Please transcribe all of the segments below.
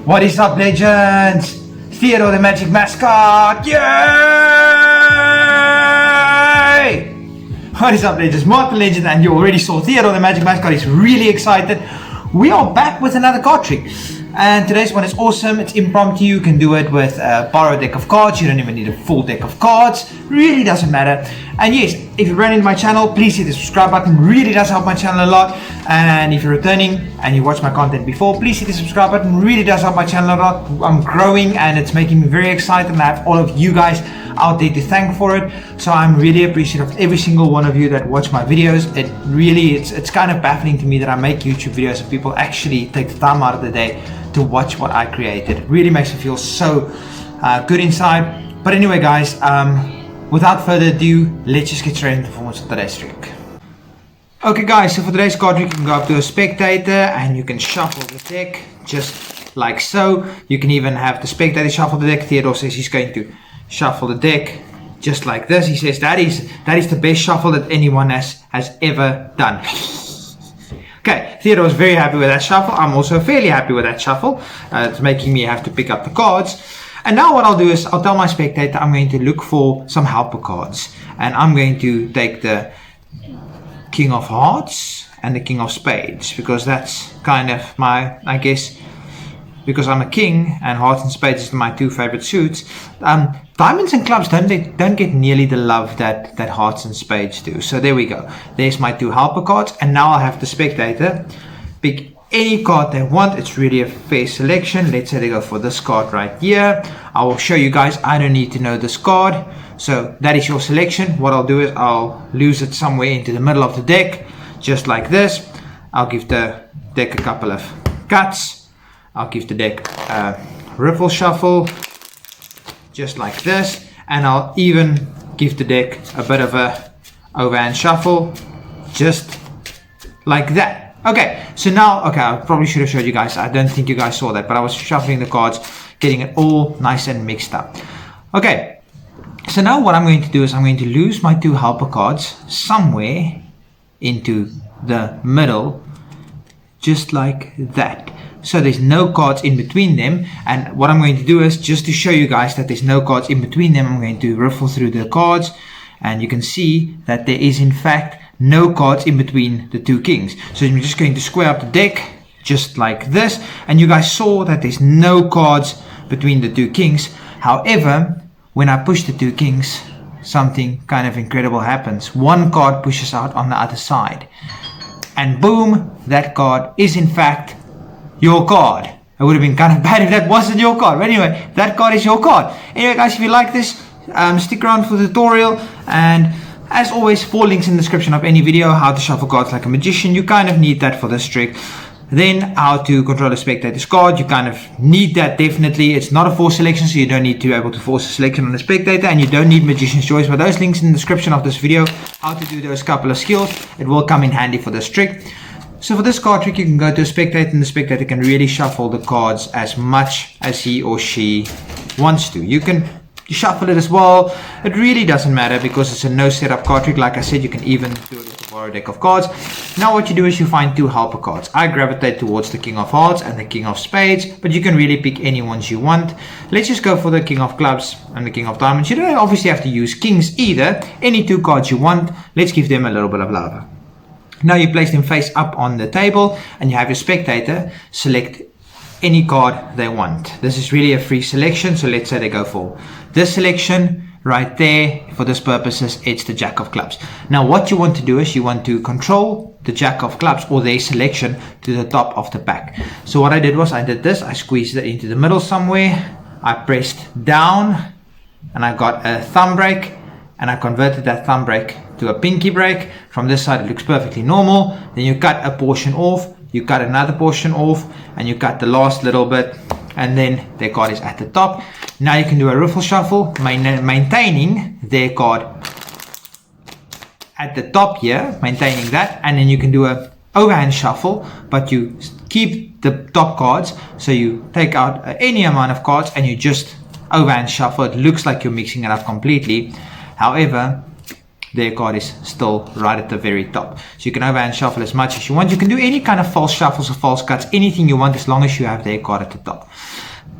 What is up, legends? Theodore the Magic Mascot! Yay! What is up, legends? Mark the Legend, and you already saw Theodore the Magic Mascot. He's really excited. We are back with another card trick. And today's one is awesome. It's impromptu. You can do it with a borrowed deck of cards. You don't even need a full deck of cards. Really doesn't matter. And yes, if you're brand new to my channel, please hit the subscribe button. Really does help my channel a lot. And if you're returning and you watched my content before, please hit the subscribe button. Really does help my channel a lot. I'm growing and it's making me very excited. And I have all of you guys out there to thank for it. So I'm really appreciative of every single one of you that watch my videos. It really, it's kind of baffling to me that I make YouTube videos and people actually take the time out of the day to watch what I created. It really makes me feel so good inside. But anyway, guys, without further ado, let's just get straight into the performance of today's trick. Okay, guys, so for today's card trick, you can go up to a spectator and you can shuffle the deck just like so. You can even have the spectator shuffle the deck. Theodore says he's going to shuffle the deck just like this. He says that is the best shuffle that anyone has ever done. Okay, Theodore is very happy with that shuffle. I'm also fairly happy with that shuffle. It's making me have to pick up the cards. And now what I'll do is I'll tell my spectator I'm going to look for some helper cards. And I'm going to take the King of Hearts and the King of Spades, because that's kind of my, I guess, because I'm a king and Hearts and Spades is my two favorite suits. Diamonds and clubs don't get nearly the love that Hearts and Spades do. So there we go. There's my two helper cards, and now I'll have the spectator pick any card they want. It's really a fair selection. Let's say they go for this card right here. I will show you guys. I don't need to know this card. So that is your selection. What I'll do is I'll lose it somewhere into the middle of the deck, just like this. I'll give the deck a couple of cuts. I'll give the deck a riffle shuffle, just like this, and I'll even give the deck a bit of a overhand shuffle, just like that. Okay, so now, okay, I probably should have showed you guys. I don't think you guys saw that, but I was shuffling the cards, getting it all nice and mixed up. Okay, so now what I'm going to do is I'm going to lose my two helper cards somewhere into the middle, just like that. So there's no cards in between them, and what I'm going to do is, just to show you guys that there's no cards in between them, I'm going to riffle through the cards, and you can see that there is in fact no cards in between the two kings. So I'm just going to square up the deck just like this, and you guys saw that there's no cards between the two kings. However, when I push the two kings, something kind of incredible happens. One card pushes out on the other side, and boom, that card is in fact your card. It would have been kind of bad if that wasn't your card. But anyway, that card is your card. Anyway, guys, if you like this, stick around for the tutorial. And as always, 4 links in the description of any video. How to shuffle cards like a magician. You kind of need that for this trick. Then how to control a spectator's card. You kind of need that definitely. It's not a force selection, so you don't need to be able to force a selection on a spectator. And you don't need magician's choice. But those links in the description of this video, how to do those couple of skills, it will come in handy for this trick. So for this card trick, you can go to a spectator, and the spectator can really shuffle the cards as much as he or she wants to. You can shuffle it as well. It really doesn't matter because it's a no setup card trick. Like I said, you can even do it with a borrowed deck of cards. Now what you do is you find two helper cards. I gravitate towards the King of Hearts and the King of Spades, but you can really pick any ones you want. Let's just go for the King of Clubs and the King of Diamonds. You don't obviously have to use kings either. Any two cards you want. Let's give them a little bit of love. Now you place them face up on the table, and you have your spectator select any card they want. This is really a free selection, so let's say they go for this selection right there. For this purposes, it's the Jack of Clubs. Now what you want to do is you want to control the Jack of Clubs or their selection to the top of the pack. So what I did was I did this. I squeezed it into the middle somewhere. I pressed down and I got a thumb break, and I converted that thumb break to a pinky break. From this side it looks perfectly normal. Then you cut a portion off, you cut another portion off, and you cut the last little bit, and then their card is at the top. Now you can do a riffle shuffle, maintaining their card at the top here, maintaining that, and then you can do a overhand shuffle, but you keep the top cards, so you take out any amount of cards and you just overhand shuffle. It looks like you're mixing it up completely. However, their card is still right at the very top. So you can overhand shuffle as much as you want. You can do any kind of false shuffles or false cuts, anything you want, as long as you have their card at the top.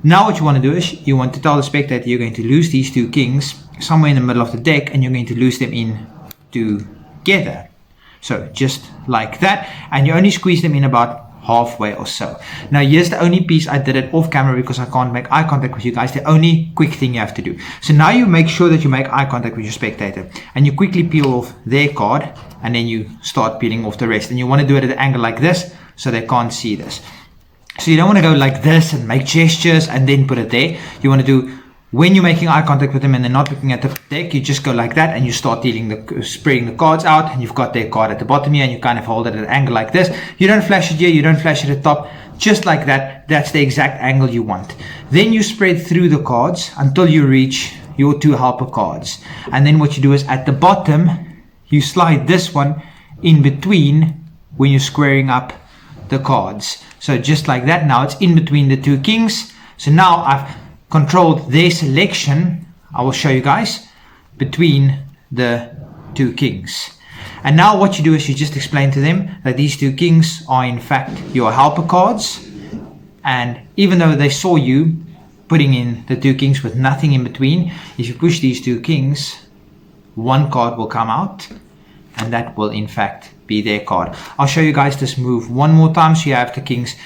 Now what you want to do is you want to tell the spectator you're going to lose these 2 kings somewhere in the middle of the deck, and you're going to lose them in together. So just like that, and you only squeeze them in about halfway or so. Now here's the only piece I did it off camera because I can't make eye contact with you guys. The only quick thing you have to do. So now you make sure that you make eye contact with your spectator, and you quickly peel off their card, and then you start peeling off the rest. And you want to do it at an angle like this so they can't see this. So you don't want to go like this and make gestures and then put it there. You want to do, when you're making eye contact with them and they're not looking at the deck, you just go like that and you start spreading the cards out, and you've got their card at the bottom here, and you kind of hold it at an angle like this. You don't flash it here, you don't flash it at the top, just like that. That's the exact angle you want. Then you spread through the cards until you reach your 2 helper cards. And then what you do is at the bottom, you slide this one in between when you're squaring up the cards. So just like that, now it's in between the 2 kings. So now I've controlled their selection, I will show you guys, between the 2 kings. And now what you do is you just explain to them that these 2 kings are in fact your helper cards, and even though they saw you putting in the 2 kings with nothing in between, if you push these 2 kings, 1 card will come out, and that will in fact be their card. I'll show you guys this move one more time. So you have the kings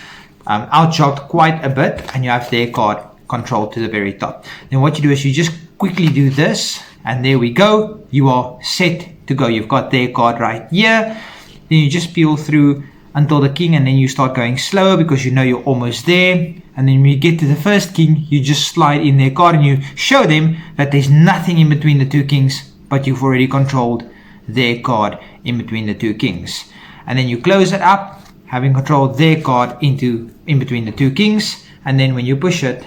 out-jogged quite a bit, and you have their card controlled to the very top. Then what you do is you just quickly do this, and there we go. You are set to go. You've got their card right here. Then you just peel through until the king, and then you start going slower because you know you're almost there. And then when you get to the first king, you just slide in their card and you show them that there's nothing in between the 2 kings, but you've already controlled their card in between the 2 kings. And then you close it up, having controlled their card in between the 2 kings, and then when you push it,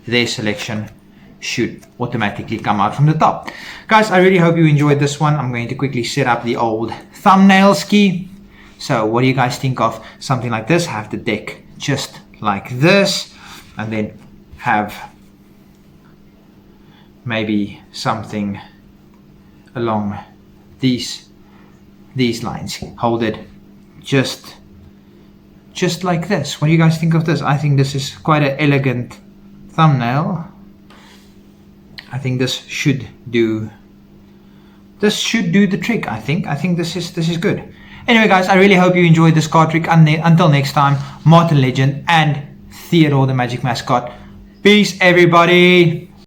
their selection should automatically come out from the top. Guys, I really hope you enjoyed this one. I'm going to quickly set up the old thumbnail ski. So what do you guys think of something like this? Have the deck just like this, and then have maybe something along these lines. Hold it just like this. What do you guys think of this? I think this is quite an elegant thumbnail. I think this should do the trick. I think this is good. Anyway guys, I really hope you enjoyed this card trick. Until next time, Martin Legend and Theodore the Magic Mascot. Peace everybody.